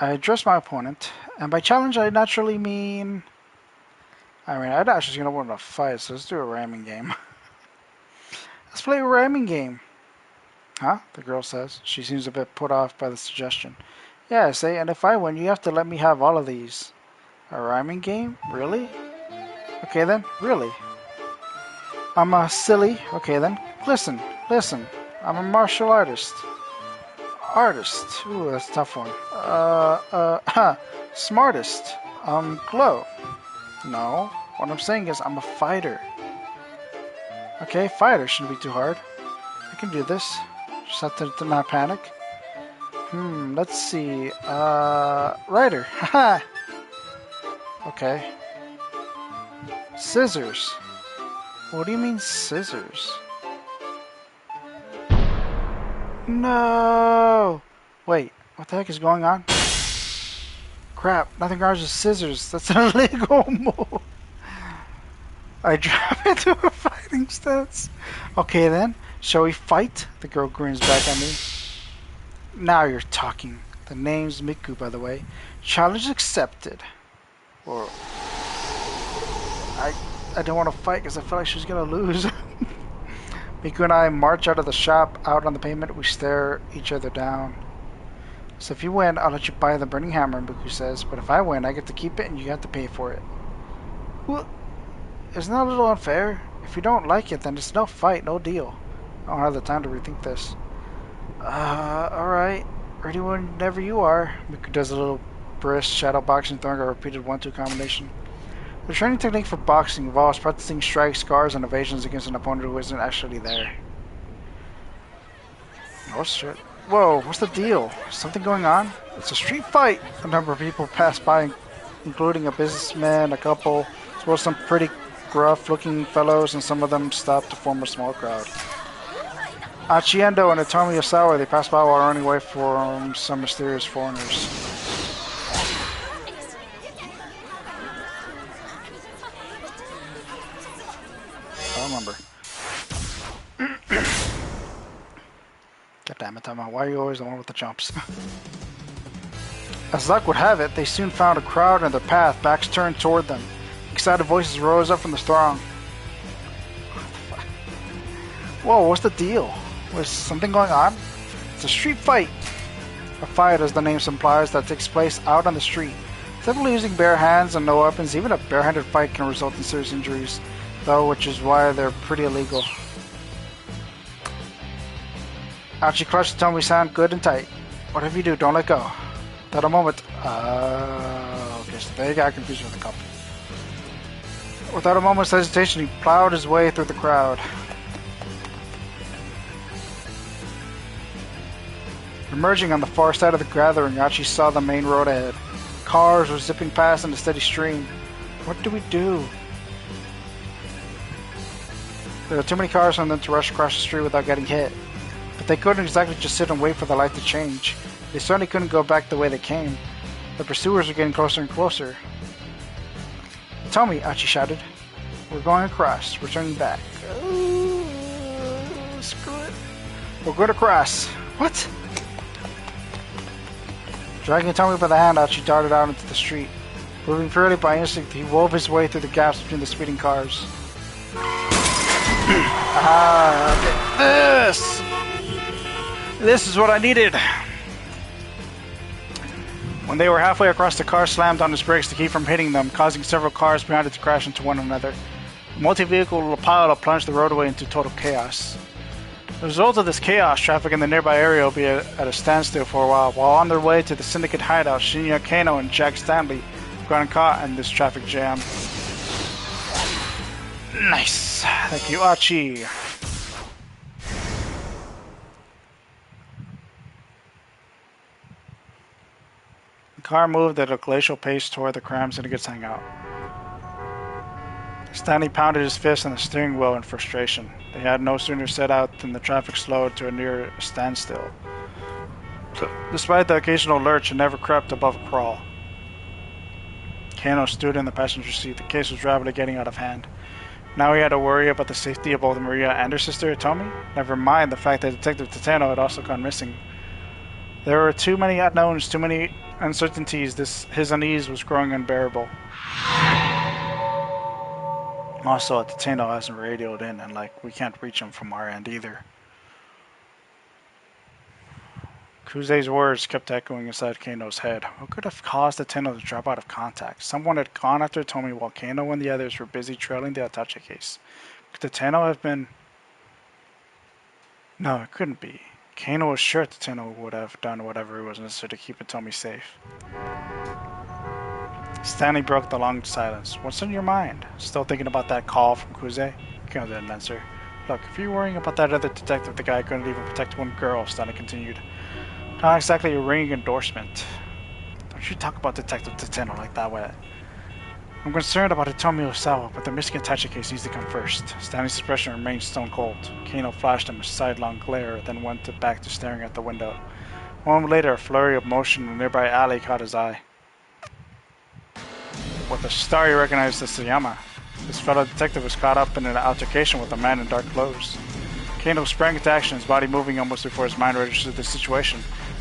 I address my opponent, and by challenge I naturally mean... I'd actually gonna win a fight, so let's do a ramming game. Let's play a ramming game. Huh? The girl says. She seems a bit put off by the suggestion. Yeah, I say, and if I win, you have to let me have all of these. A rhyming game? Really? Okay then, really. I'm a silly. Okay then, listen. I'm a martial artist. Artist. Ooh, that's a tough one. Smartest. Glow. No. What I'm saying is I'm a fighter. Okay, fighter shouldn't be too hard. I can do this. Just have to not panic. Let's see. Writer. Haha. Okay. Scissors. What do you mean scissors? No! Wait, what the heck is going on? Crap, nothing rhymes with scissors. That's an illegal move. I drop into a fighting stance. Okay then, shall we fight? The girl grins back at me. Now you're talking. The name's Miku, by the way. Challenge accepted. Or I don't want to fight because I feel like she's gonna lose. Miku and I march out of the shop. Out on the pavement, we stare each other down. So if you win, I'll let you buy the burning hammer, Miku says. But if I win, I get to keep it and you have to pay for it. Well, isn't that a little unfair? If you don't like it, then it's no fight, no deal. I don't have the time to rethink this. Alright. Ready whenever you are. Miku does a little brisk shadow boxing, throwing a repeated 1-2 combination. The training technique for boxing involves practicing strikes, scars, and evasions against an opponent who isn't actually there. Oh shit. Whoa, what's the deal? Something going on? It's a street fight! A number of people pass by, including a businessman, a couple, as well as some pretty gruff-looking fellows, and some of them stop to form a small crowd. Achiendo and Atomi Osawa, they pass by while running away from some mysterious foreigners. I remember. God damn it, Tama. Why are you always the one with the jumps? As luck would have it, they soon found a crowd in their path, backs turned toward them. Excited voices rose up from the throng. Whoa, what's the deal? Was something going on? It's a street fight! A fight, as the name implies, that takes place out on the street. Typically using bare hands and no weapons, even a barehanded fight can result in serious injuries, though, which is why they're pretty illegal. Achi clutched Tomi-san good and tight. Whatever you do, don't let go. At a moment, okay, so they got confused with the couple. Without a moment's hesitation, he plowed his way through the crowd. Emerging on the far side of the gathering, Achi saw the main road ahead. Cars were zipping past in a steady stream. What do we do? There were too many cars for them to rush across the street without getting hit. But they couldn't exactly just sit and wait for the light to change. They certainly couldn't go back the way they came. The pursuers were getting closer and closer. Tell me, Achi shouted. We're going across. We're turning back. Screw it. We're going across. What? Dragging Tommy by the hand, Achi darted out into the street. Moving purely by instinct, he wove his way through the gaps between the speeding cars. This is what I needed! When they were halfway across, the car slammed on his brakes to keep from hitting them, causing several cars behind it to crash into one another. The multi-vehicle pileup plunged the roadway into total chaos. As a result of this chaos, traffic in the nearby area will be at a standstill for a while on their way to the syndicate hideout. Shinya Kano and Jack Stanley have gotten caught in this traffic jam. Nice! Thank you, Achi. The car moved at a glacial pace toward the Cram Syndicate's hangout. Stanley pounded his fist on the steering wheel in frustration. They had no sooner set out than the traffic slowed to a near standstill. Despite the occasional lurch, it never crept above a crawl. Kano stood in the passenger seat. The case was rapidly getting out of hand. Now he had to worry about the safety of both Maria and her sister, Tomi. Never mind the fact that Detective Tateno had also gone missing. There were too many unknowns, too many uncertainties. His unease was growing unbearable. Also, Tateno hasn't radioed in, and we can't reach him from our end either. Kuze's words kept echoing inside Kano's head. What could have caused Tateno to drop out of contact? Someone had gone after Tomi while Kano and the others were busy trailing the attache case. Could Tateno have been... No, it couldn't be. Kano was sure Tateno would have done whatever was necessary to keep Tomi safe. Stanley broke the long silence. What's in your mind? Still thinking about that call from Kuze? Kano didn't answer. Look, if you're worrying about that other detective, the guy couldn't even protect one girl, Stanley continued. Not exactly a ringing endorsement. Don't you talk about Detective Tateno like that way. I'm concerned about Hitomi Osawa, but the missing attache case needs to come first. Stanley's expression remained stone cold. Kano flashed him a sidelong glare, then went back to staring at the window. A moment later, a flurry of motion in a nearby alley caught his eye. With a start, he recognized Sasayama. This fellow detective was caught up in an altercation with a man in dark clothes. Kano sprang into action, his body moving almost before his mind registered the situation.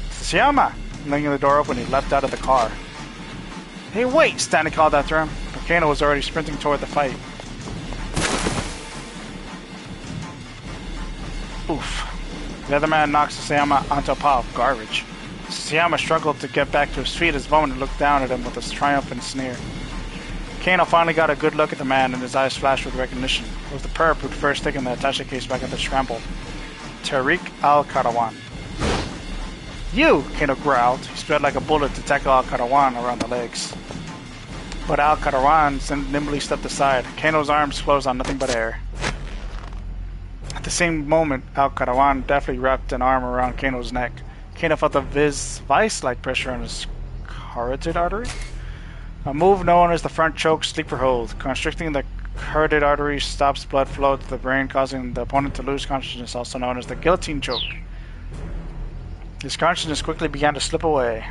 Sasayama! Leaving the door open, he leapt out of the car. Hey, wait! Stanley called after him, but Kano was already sprinting toward the fight. Oof. The other man knocked Sasayama onto a pile of garbage. Sasayama struggled to get back to his feet as Bowman looked down at him with a triumphant sneer. Kano finally got a good look at the man, and his eyes flashed with recognition. It was the perp who'd first taken the attache case back at the Scramble. Tariq al-Karawan. You! Kano growled. He sped like a bullet to tackle al-Karawan around the legs. But al-Karawan nimbly stepped aside. Kano's arms closed on nothing but air. At the same moment, al-Karawan deftly wrapped an arm around Kano's neck. Kano felt a vice-like pressure on his carotid artery. A move known as the front choke sleeper hold. Constricting the carotid artery stops blood flow to the brain, causing the opponent to lose consciousness, also known as the guillotine choke. His consciousness quickly began to slip away.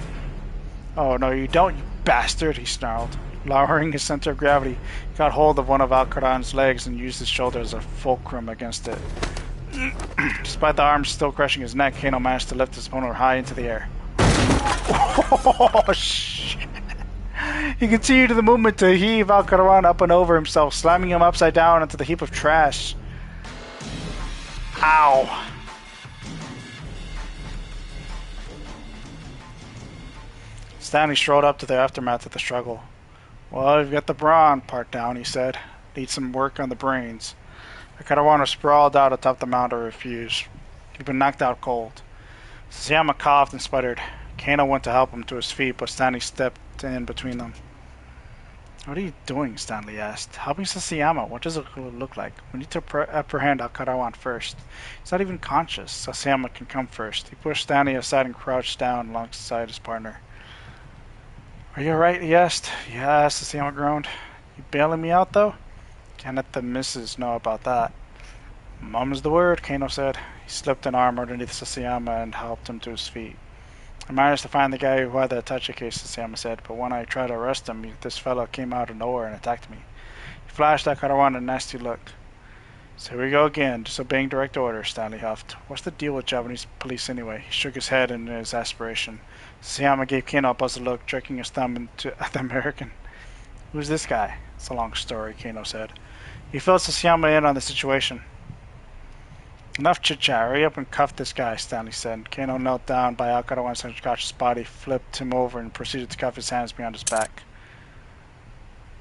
Oh, no, you don't, you bastard, he snarled. Lowering his center of gravity, he got hold of one of al-Qur'an's legs and used his shoulder as a fulcrum against it. Despite the arms still crushing his neck, Kano managed to lift his opponent high into the air. Oh, shit. He continued the movement to heave al-Karawan up and over himself, slamming him upside down onto the heap of trash. Ow. Stanley strolled up to the aftermath of the struggle. Well, you've got the brawn part down, he said. Need some work on the brains. Al-Karawan was sprawled out atop the mound to refuse. He'd been knocked out cold. Sasayama coughed and sputtered. Kano went to help him to his feet, but Stanley stepped in between them. What are you doing? Stanley asked. Helping Sasayama. What does it look like? We need to apprehend al-Karawan first. He's not even conscious. Sasayama can come first. He pushed Stanley aside and crouched down alongside his partner. Are you alright? He asked. Yeah, Sasayama groaned. You bailing me out, though? Can't let the missus know about that. Mum's the word, Kano said. He slipped an arm underneath Sasayama and helped him to his feet. I managed to find the guy who had the attache case, Sasayama said, but when I tried to arrest him, this fellow came out of nowhere and attacked me. He flashed at Karawan a nasty look. So here we go again, disobeying direct orders, Stanley huffed. What's the deal with Japanese police anyway? He shook his head in his aspiration. Sasayama gave Kano a puzzled look, jerking his thumb at the American. Who's this guy? It's a long story, Kano said. He filled Sasayama in on the situation. Enough chit-chat. Hurry up and cuff this guy, Stanley said. Kano knelt down by al-Karawan's unconscious body, flipped him over, and proceeded to cuff his hands behind his back.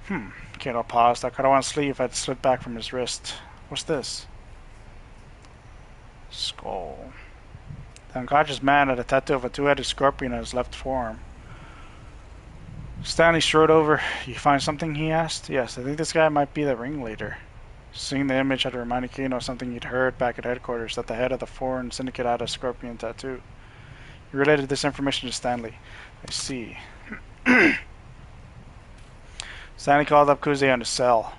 Kano paused. Al-Karawan's sleeve had slipped back from his wrist. What's this? Skull. The unconscious man had a tattoo of a two-headed scorpion on his left forearm. Stanley strode over. You find something? He asked. Yes, I think this guy might be the ringleader. Seeing the image had reminded Kano of something he'd heard back at headquarters, that the head of the foreign syndicate had a scorpion tattoo. He related this information to Stanley. I see. Stanley called up Kuze on his cell.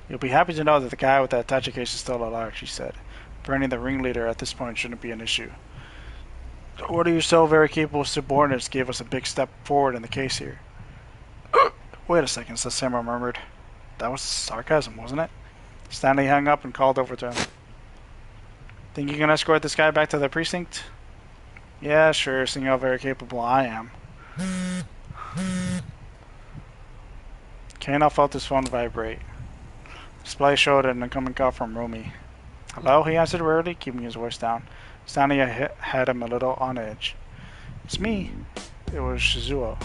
You'll be happy to know that the guy with the attache case is still alive, she said. Burning the ringleader at this point shouldn't be an issue. One of your so very capable subordinates gave us a big step forward in the case here. Wait a second, Sasayama murmured. That was sarcasm, wasn't it? Stanley hung up and called over to him. Think you can escort this guy back to the precinct? Yeah, sure, seeing how very capable I am. Kano felt his phone vibrate. Display showed an incoming call from Rumi. Hello, he answered wearily, keeping his voice down. Stanley had him a little on edge. It's me. It was Shizuo.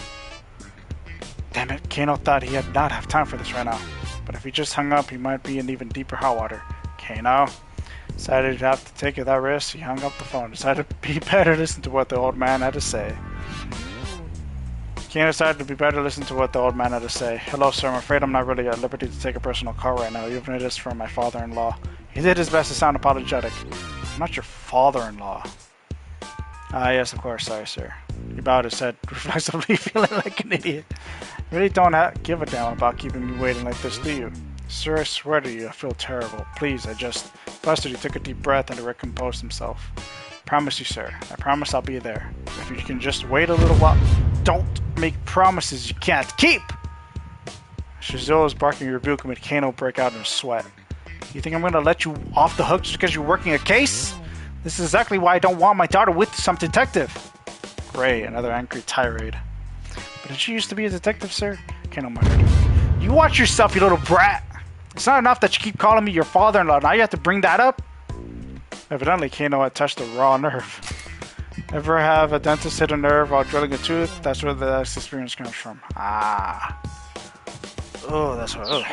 Damn it, Kano thought he had not have time for this right now. But if he just hung up, he might be in even deeper hot water. Kano decided he'd have to take that risk. He hung up the phone. Decided to be better listen to what the old man had to say. Kano decided to be better to listen to what the old man had to say. Hello, sir. I'm afraid I'm not really at liberty to take a personal call right now, even if it is from my father-in-law. He did his best to sound apologetic. I'm not your father-in-law. Ah, yes, of course. Sorry, sir. He bowed his head, reflexively feeling like an idiot. You really don't give a damn about keeping me waiting like this, do you? Sir, I swear to you, I feel terrible. Please, I just... Buster, he took a deep breath and recomposed himself. Promise you, sir. I promise I'll be there. If you can just wait a little while... Don't make promises you can't keep! Shizuo's barking rebuke made Kano break out in a sweat. You think I'm gonna let you off the hook just because you're working a case? This is exactly why I don't want my daughter with some detective. Great, another angry tirade. But did she used to be a detective, sir? Kano muttered. You watch yourself, you little brat! It's not enough that you keep calling me your father-in-law. Now you have to bring that up? Evidently, Kano had touched a raw nerve. Ever have a dentist hit a nerve while drilling a tooth? That's where the experience comes from. Ah. Oh, that's what... Ugh.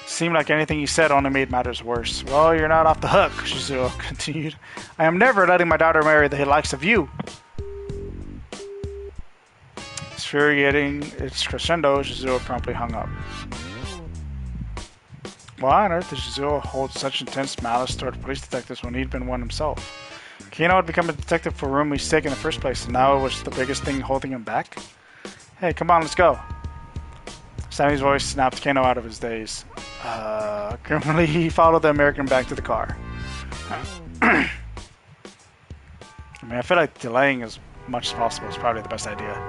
Seemed like anything he said only made matters worse. Well, you're not off the hook, Shizuo continued. I am never letting my daughter marry the likes of you. Infuriating its crescendo, Shizuo promptly hung up. Why on earth did Shizuo hold such intense malice toward police detectives when he'd been one himself? Kano had become a detective for Rumi's sake in the first place, and now it was the biggest thing holding him back? Hey, come on, let's go. Sammy's voice snapped Kano out of his daze. Grimly, he followed the American back to the car. I mean, I feel like delaying as much as possible is probably the best idea.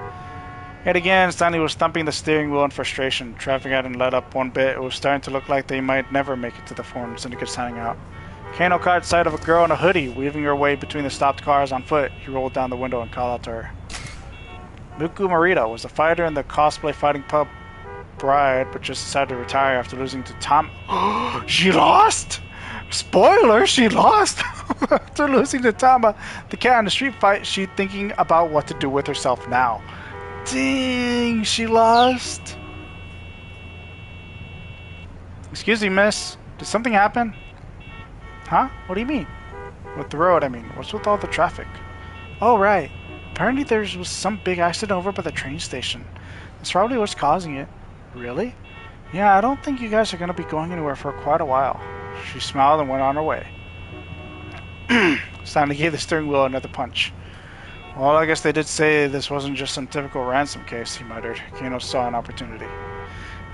Yet again, Stanley was thumping the steering wheel in frustration. Traffic hadn't let up one bit. It was starting to look like they might never make it to the foreign syndicate's hanging out. Kano caught sight of a girl in a hoodie, weaving her way between the stopped cars on foot. He rolled down the window and called out to her. Muku Morita was a fighter in the cosplay fighting pub Bride, but just decided to retire after losing to Tom. She lost? Spoiler, she lost! After losing to Tama, the cat in the street fight, she's thinking about what to do with herself now. Dang, she lost? Excuse me, miss. Did something happen? Huh? What do you mean? With the road, I mean. What's with all the traffic? Oh, right. Apparently there was some big accident over by the train station. That's probably what's causing it. Really? Yeah, I don't think you guys are going to be going anywhere for quite a while. She smiled and went on her way. Stanley gave the steering wheel another punch. Well, I guess they did say this wasn't just some typical ransom case, he muttered. Kano saw an opportunity.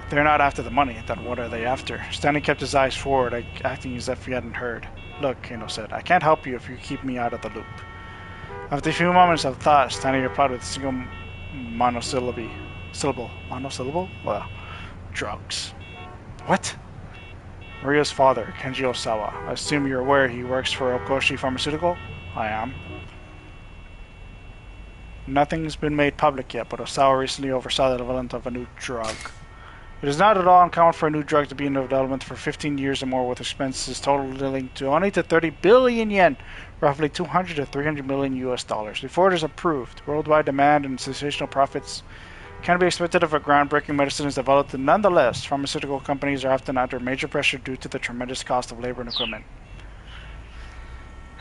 If they're not after the money, then what are they after? Stanley kept his eyes forward, acting as if he hadn't heard. Look, Kano said, I can't help you if you keep me out of the loop. After a few moments of thought, Stanley replied with a single monosyllable. Monosyllable? Well, drugs. What? Maria's father, Kenji Osawa. I assume you're aware he works for Okoshi Pharmaceutical? I am. Nothing's been made public yet, but Osawa recently oversaw the development of a new drug. It is not at all uncommon for a new drug to be in development for 15 years or more, with expenses totaling to only to 30 billion yen, roughly 200 to 300 million US dollars. Before it is approved, worldwide demand and sensational profits can be expected if a groundbreaking medicine is developed. Nonetheless, pharmaceutical companies are often under major pressure due to the tremendous cost of labor and equipment.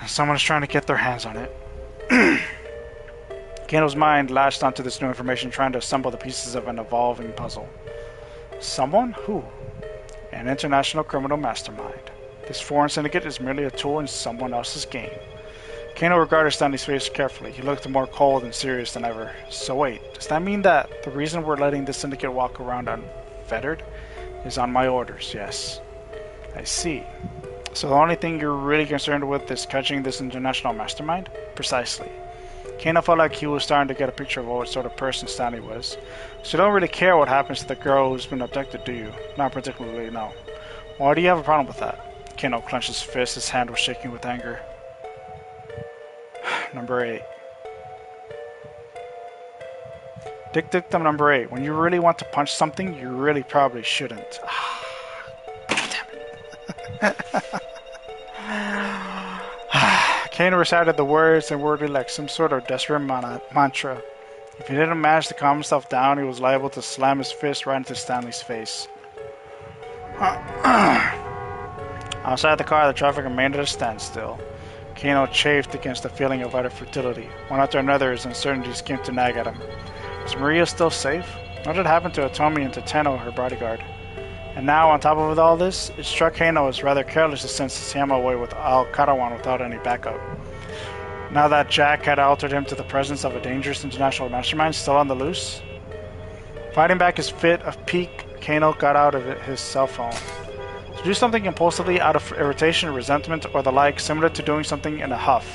Someone's trying to get their hands on it. Kano's mind latched onto this new information, trying to assemble the pieces of an evolving puzzle. Someone? Who? An international criminal mastermind. This foreign syndicate is merely a tool in someone else's game. Kano regarded Stanley's face carefully. He looked more cold and serious than ever. So wait, does that mean that the reason we're letting this syndicate walk around unfettered is on my orders? Yes. I see. So the only thing you're really concerned with is catching this international mastermind? Precisely. Kano felt like he was starting to get a picture of what sort of person Stanley was. So you don't really care what happens to the girl who's been abducted, do you? Not particularly, no. Why do you have a problem with that? Kano clenched his fist. His hand was shaking with anger. Number 8. Dictum number 8. When you really want to punch something, you really probably shouldn't. Damn it. Kano recited the words and worded like some sort of desperate mantra. If he didn't manage to calm himself down, he was liable to slam his fist right into Stanley's face. Outside the car, the traffic remained at a standstill. Kano chafed against the feeling of utter futility. One after another, his uncertainties came to nag at him. Was Maria still safe? What had happened to Otomi and to Tenno, her bodyguard? And now, on top of all this, it struck Kano as rather careless to send Sasayama away with al-Karawan without any backup. Now that Jack had altered him to the presence of a dangerous international mastermind still on the loose? Fighting back his fit of pique, Kano got out of his cell phone. To do something impulsively out of irritation, resentment, or the like, similar to doing something in a huff.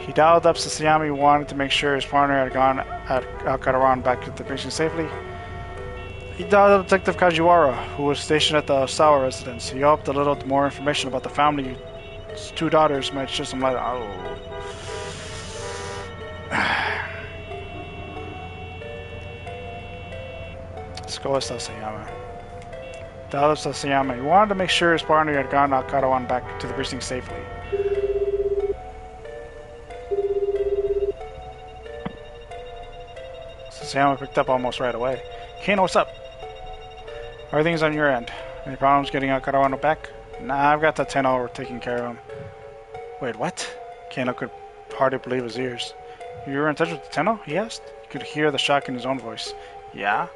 He dialed up Sasayama, wanted to make sure his partner had gone at al-Karawan back to the precinct safely. He dialed up Detective Kajiwara, who was stationed at the Osawa residence. He hoped a little more information about the family. His 2 daughters might shed some light. Let's go with Sasayama. Dialed up Sasayama. He wanted to make sure his partner had gone al-Karawan back to the precinct safely. Sasayama picked up almost right away. Kano, what's up? Everything's on your end. Any problems getting al-Karawan back? Nah, I've got the Tenno taking care of him. Wait, what? Kano could hardly believe his ears. You were in touch with the Tenno? He asked. He could hear the shock in his own voice. Yeah?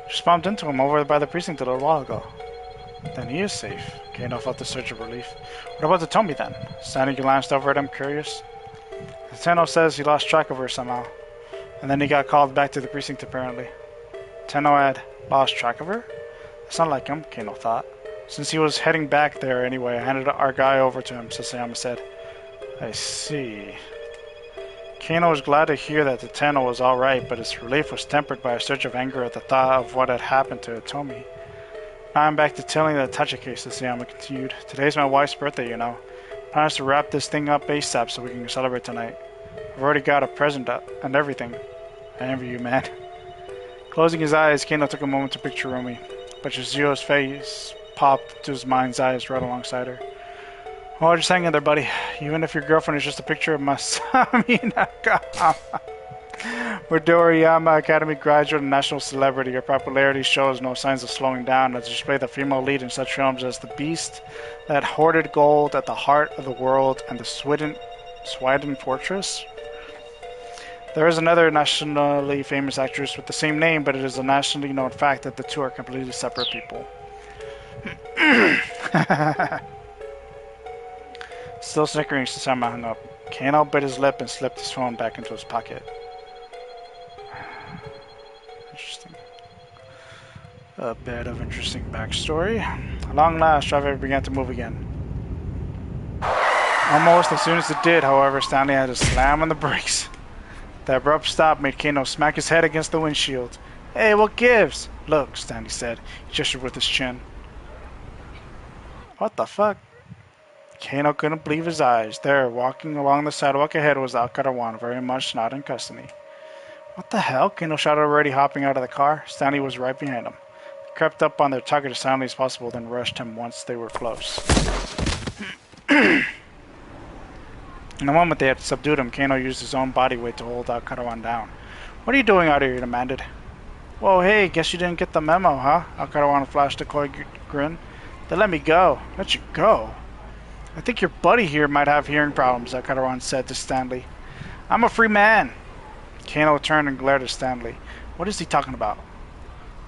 Just bumped into him over by the precinct a little while ago. Then he is safe. Kano felt a surge of relief. What about the Tomi then? Stanley glanced over at him, curious. The Tenno says he lost track of her somehow. And then he got called back to the precinct apparently. Tenno had lost track of her? That's not like him, Kano thought. Since he was heading back there anyway, I handed our guy over to him, Sasayama said. I see. Kano was glad to hear that the Tenno was alright, but his relief was tempered by a surge of anger at the thought of what had happened to Otomi. Now I'm back to telling the Tacha case, Sasayama continued. Today's my wife's birthday, you know. Plans to wrap this thing up ASAP so we can celebrate tonight. I've already got a present and everything. I envy you, man. Closing his eyes, Kano took a moment to picture Rumi, but Shizuo's face popped to his mind's eyes right alongside her. Oh, just hang in there, buddy. Even if your girlfriend is just a picture of Masami Nakama. Midoriyama Academy graduate and national celebrity, her popularity shows no signs of slowing down as she played the female lead in such films as The Beast, that hoarded gold at the heart of the world, and the Sweden Fortress. There is another nationally famous actress with the same name, but it is a nationally known fact that the two are completely separate people. Still snickering, Sasayama hung up. Kano bit his lip and slipped his phone back into his pocket. Interesting. A bit of interesting backstory. At long last, traffic began to move again. Almost as soon as it did, however, Stanley had to slam on the brakes. The abrupt stop made Kano smack his head against the windshield. Hey, what gives? Look, Stanley said. He gestured with his chin. What the fuck? Kano couldn't believe his eyes. There, walking along the sidewalk ahead, was al-Karawan, very much not in custody. What the hell? Kano shouted, already hopping out of the car. Stanley was right behind him. They crept up on their target as silently as possible, then rushed him once they were close. In the moment they had subdued him, Kano used his own body weight to hold al-Karawan down. What are you doing out here? He demanded. Whoa, hey, guess you didn't get the memo, huh? Al-Karawan flashed a coy grin. They let me go. Let you go? I think your buddy here might have hearing problems, al-Karawan said to Stanley. I'm a free man. Kano turned and glared at Stanley. What is he talking about?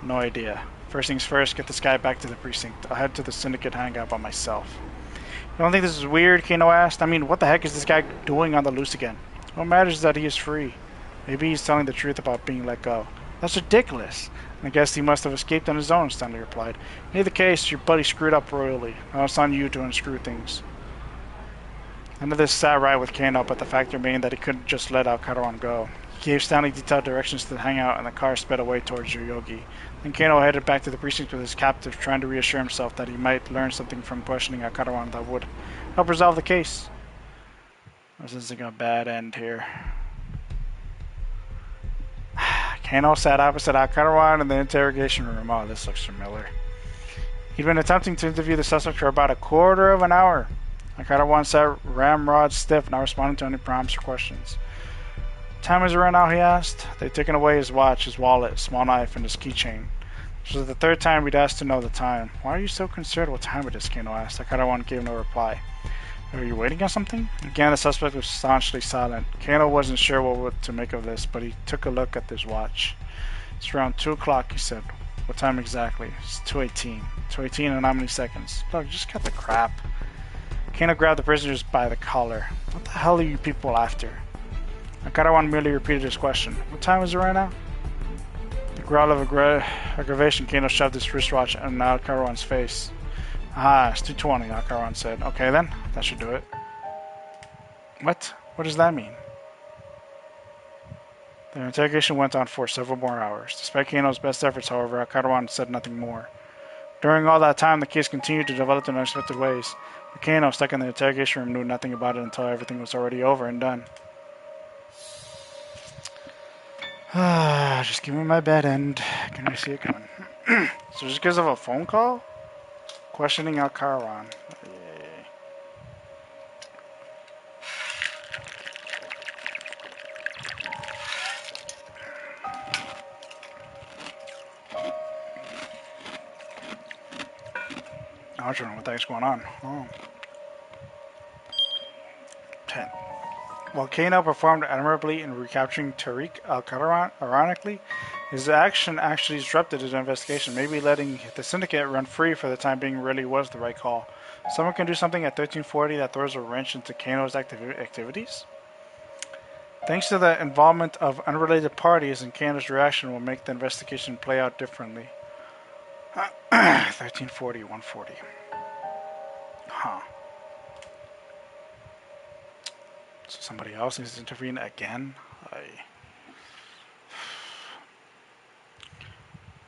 No idea. First things first, get this guy back to the precinct. I'll head to the syndicate hangout by myself. You don't think this is weird? Kano asked. I mean, what the heck is this guy doing on the loose again? What matters is that he is free. Maybe he's telling the truth about being let go. That's ridiculous. I guess he must have escaped on his own, Stanley replied. In either case, your buddy screwed up royally. Now it's on you to unscrew things. None of this sat right with Kano, but the fact remained that he couldn't just let al-Karawan go. He gave Stanley detailed directions to the hangout, and the car sped away towards Yoyogi. Then Kano headed back to the precinct with his captive, trying to reassure himself that he might learn something from questioning al-Karawan that would help resolve the case. This is like a bad end here. Kano sat opposite al-Karawan in the interrogation room. Oh, this looks familiar. He'd been attempting to interview the suspect for about a quarter of an hour. Al-Karawan sat ramrod stiff, not responding to any prompts or questions. Time is around now, he asked. They'd taken away his watch, his wallet, small knife, and his keychain. This was the third time we'd asked to know the time. Why are you so concerned what time it is? Kano asked. Al-Karawan gave no reply. Are you waiting on something? Again, the suspect was staunchly silent. Kano wasn't sure what to make of this, but he took a look at his watch. It's around 2 o'clock, he said. What time exactly? It's 2:18. 2:18 and how many seconds? Look, just cut the crap. Kano grabbed the prisoners by the collar. What the hell are you people after? Al-Karawan merely repeated his question. What time is it right now? The growl of aggravation, Kano shoved his wristwatch in Al-Karawan's face. Ah, it's 2:20, Al-Karawan said. Okay then, that should do it. What? What does that mean? The interrogation went on for several more hours. Despite Kano's best efforts, however, Al-Karawan said nothing more. During all that time, the case continued to develop in unexpected ways. But Kano, stuck in the interrogation room, knew nothing about it until everything was already over and done. Just give me my bed end. Can I see it coming? So just because of a phone call? Questioning al-Karawan. Yay. I was wondering what the heck's going on. Oh. 10. While Kano performed admirably in recapturing Tariq al-Karawan, ironically, his action actually disrupted his investigation. Maybe letting the syndicate run free for the time being really was the right call. Someone can do something at 1340 that throws a wrench into Kano's activities? Thanks to the involvement of unrelated parties, and Kano's reaction will make the investigation play out differently. 1340, 140. Huh. So somebody else needs to intervene again?